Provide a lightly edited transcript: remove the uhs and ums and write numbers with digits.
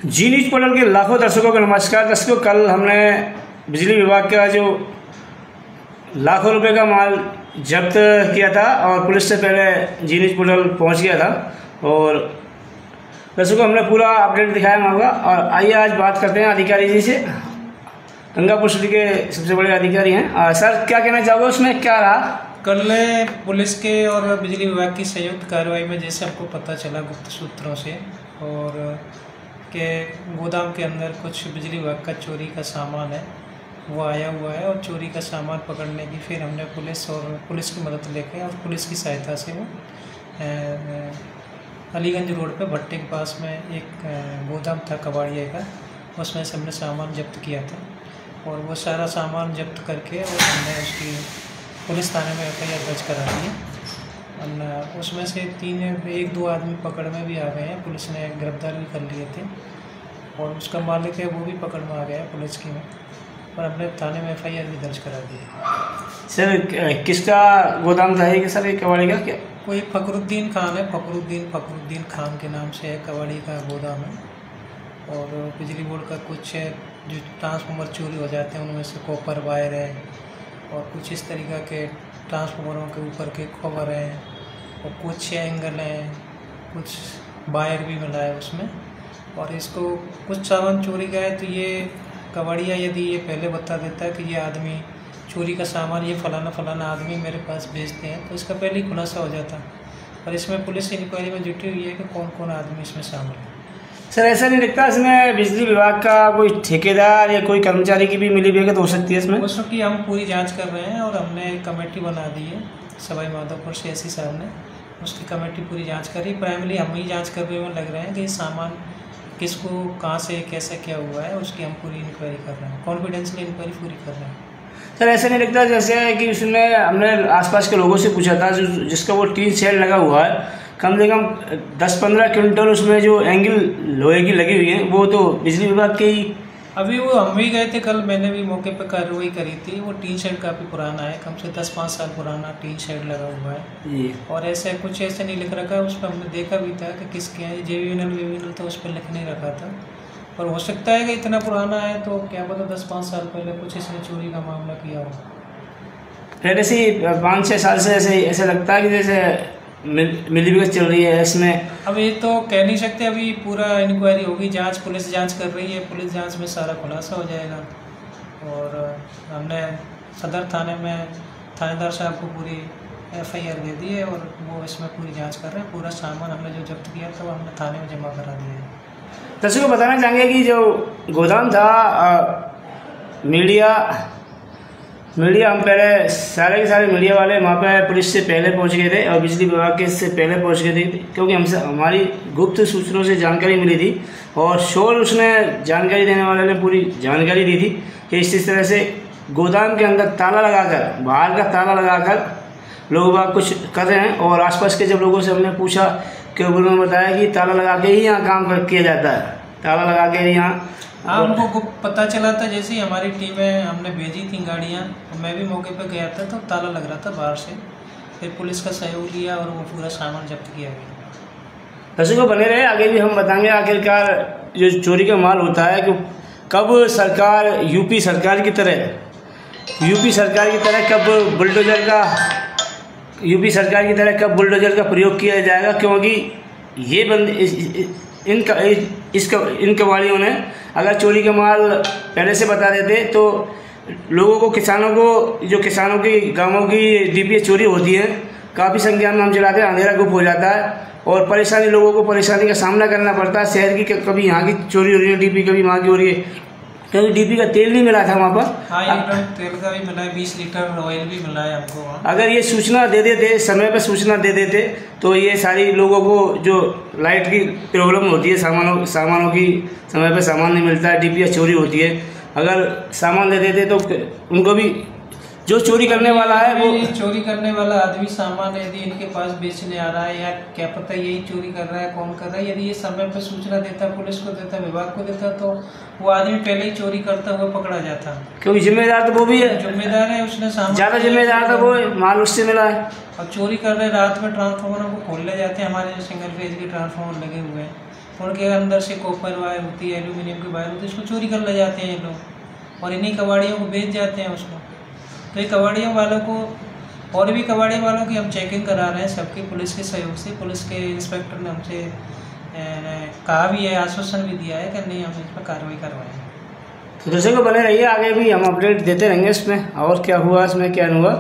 जी news portal के लाखों दर्शकों को नमस्कार। दर्शकों, कल हमने बिजली विभाग का जो लाखों रुपए का माल जब्त किया था और पुलिस से पहले जी न्यूज पोर्टल पहुंच गया था और दर्शकों हमने पूरा अपडेट दिखाया वहाँ का। और आइए आज बात करते हैं अधिकारी जी से। गंगापुर सिटी के सबसे बड़े अधिकारी हैं। सर, क्या कहना चाहोगे, उसमें क्या रहा? कल पुलिस के और बिजली विभाग की संयुक्त कार्रवाई में जैसे आपको पता चला गुप्त सूत्रों से और के गोदाम के अंदर कुछ बिजली विभाग का चोरी का सामान है वो आया हुआ है और चोरी का सामान पकड़ने की फिर हमने पुलिस की मदद लेके और पुलिस की सहायता से वो अलीगंज रोड पे भट्टे के पास में एक गोदाम था कबाड़िया का, उसमें से हमने सामान जब्त किया था और वो सारा सामान जब्त करके और हमने उसकी पुलिस थाने में एफआईआर दर्ज करा दी है। उसमें से एक दो आदमी पकड़ में भी आ गए हैं, पुलिस ने गिरफ्तार भी कर लिए थे और उसका मालिक है वो भी पकड़ में आ गया है पुलिस की में, और हमने थाने में एफआईआर भी दर्ज करा दी है। सर, किसका गोदाम था ये सर, कबाड़ी का? क्या कोई फखरुद्दीन खान है, फखरुद्दीन खान के नाम से है, कबाड़ी का गोदाम है। और बिजली बोर्ड का कुछ जो ट्रांसफार्मर चोरी हो जाते हैं उनमें से कॉपर वायर है और कुछ इस तरीक़ा के ट्रांसफार्मरों के ऊपर के कवर हैं और कुछ एंगल हैं, कुछ वायर भी मिला है उसमें। और इसको कुछ सामान चोरी का है तो ये कबाड़िया यदि ये पहले बता देता है कि ये आदमी चोरी का सामान ये फलाना आदमी मेरे पास भेजते हैं तो इसका पहले ही खुलासा हो जाता। और इसमें पुलिस इंक्वायरी में जुटी हुई है कि कौन कौन आदमी इसमें शामिल है। सर, ऐसा नहीं लगता इसमें बिजली विभाग का कोई ठेकेदार या कोई कर्मचारी की भी मिली भगत हो सकती है इसमें? उसकी हम पूरी जांच कर रहे हैं और हमने एक कमेटी बना दी है सवाई माधोपुर से एससी साहब ने, उसकी कमेटी पूरी जांच कर रही। प्राइमरी हम ही जांच करने में लग रहे हैं कि ये सामान किसको कहाँ से कैसे क्या हुआ है, उसकी हम पूरी इंक्वायरी कर रहे हैं, कॉन्फिडेंशियल इंक्वायरी पूरी कर रहे हैं। सर, ऐसा नहीं लगता जैसे कि उसमें हमने आसपास के लोगों से पूछा था जिसका वो टीन शेड लगा हुआ है, कम से कम 10-15 क्विंटल उसमें जो एंगल लोहे की लगी हुई है वो तो बिजली विभाग के ही। अभी वो हम भी गए थे कल, मैंने भी मौके पर कार्रवाई करी थी। वो टीन शेड काफ़ी पुराना है, कम से 10-5 साल पुराना टीन शेड लगा हुआ है जी। और ऐसे कुछ ऐसे नहीं लिख रखा है उस पर, हमने देखा भी था कि किसके हैं, जेवीएनएल तो उस पर लिख नहीं रखा था। और हो सकता है कि इतना पुराना है तो क्या पता 10-5 साल पहले कुछ इसने चोरी का मामला किया हो। फिर ऐसे 5-6 साल से ऐसे लगता है कि जैसे मिलीभगत चल रही है इसमें। अब ये तो कह नहीं सकते, अभी पूरा इंक्वायरी होगी, जांच पुलिस जांच कर रही है, पुलिस जांच में सारा खुलासा हो जाएगा। और हमने सदर थाने में थानेदार साहब को पूरी एफआईआर दे दी है और वो इसमें पूरी जांच कर रहे हैं। पूरा सामान हमने जो जब्त किया था वो हमने थाने में जमा करा दिया है। दर्शकों को बताना चाहेंगे कि जो गोदाम था मीडिया हम पहले सारे के सारे मीडिया वाले वहाँ पे पुलिस से पहले पहुँच गए थे और बिजली विभाग के से पहले पहुँच गए थे, क्योंकि हमसे हमारी गुप्त सूचनाओं से जानकारी मिली थी और शोर उसने जानकारी देने वाले ने पूरी जानकारी दी थी कि इस तरह से गोदाम के अंदर ताला लगाकर, बाहर का ताला लगाकर लोग बाग कुछ कर रहे हैं। और आसपास के जब लोगों से हमने पूछा कि उन्होंने बताया कि ताला लगा के ही यहाँ काम किया जाता है, ताला लगा के ही यहाँ। हाँ, हमको पता चला था जैसे ही हमारी टीमें हमने भेजी थी गाड़ियाँ, तो मैं भी मौके पर गया था तो ताला लग रहा था बाहर से, फिर पुलिस का सहयोग लिया और वो पूरा सामान जब्त किया गया। दर्शकों बने रहे, आगे भी हम बताएंगे आखिरकार जो चोरी का माल होता है कि कब सरकार यूपी सरकार की तरह कब बुलडोजर का प्रयोग किया जाएगा, क्योंकि ये बंद इन कबाड़ियों ने अगर चोरी का माल पहले से बता देते तो लोगों को, किसानों की गांवों की डीपीएस चोरी होती है, काफ़ी संख्या में हम चलाते हैं, अंधेरा गुप्त हो जाता है और लोगों को परेशानी का सामना करना पड़ता है। शहर की कभी यहाँ की चोरी हो रही है डीपी, कभी वहाँ की हो रही है, क्योंकि डीपी का तेल नहीं मिला था वहाँ पर। हाँ, 1 टन तेल का भी मिला है, 20 लीटर ऑयल भी मिला है हमको वहाँ। अगर ये सूचना दे देते, समय पर सूचना दे देते तो ये सारी लोगों को जो लाइट की प्रॉब्लम होती है, सामानों की समय पर सामान नहीं मिलता है, डीपीएस चोरी होती है, अगर सामान दे देते तो उनको भी, जो चोरी करने वाला है वो चोरी करने वाला आदमी सामान यदि इनके पास बेचने आ रहा है या क्या पता यही चोरी कर रहा है, कौन कर रहा है, यदि ये समय पर सूचना देता, पुलिस को देता, विभाग को देता तो वो आदमी पहले ही चोरी करता हुआ पकड़ा जाता। क्योंकि जिम्मेदार तो वो भी है, जिम्मेदार है, उसने सामान ज़्यादा जिम्मेदार था वो, माल उससे मिला है। और चोरी कर रहे रात में ट्रांसफार्मर को खोल ले जाते हैं, हमारे जो सिंगल फेज के ट्रांसफार्मर लगे हुए हैं उनके अंदर से कॉपर वायर होती है, एल्यूमिनियम की वायर होती है, उसको चोरी कर ले जाते हैं ये लोग और इन्हीं कबाड़ियों को बेच जाते हैं उसको। तो ये कबाड़ियों वालों को और भी कबाड़ी वालों की हम चेकिंग करा रहे हैं सबकी पुलिस के सहयोग से। पुलिस के इंस्पेक्टर ने हमसे कहा भी है, आश्वासन भी दिया है कि नहीं हम इस पर कार्रवाई करवाएंगे। तो दर्शकों बने रहिए, आगे भी हम अपडेट देते रहेंगे इसमें और क्या हुआ इसमें क्या नहीं हुआ।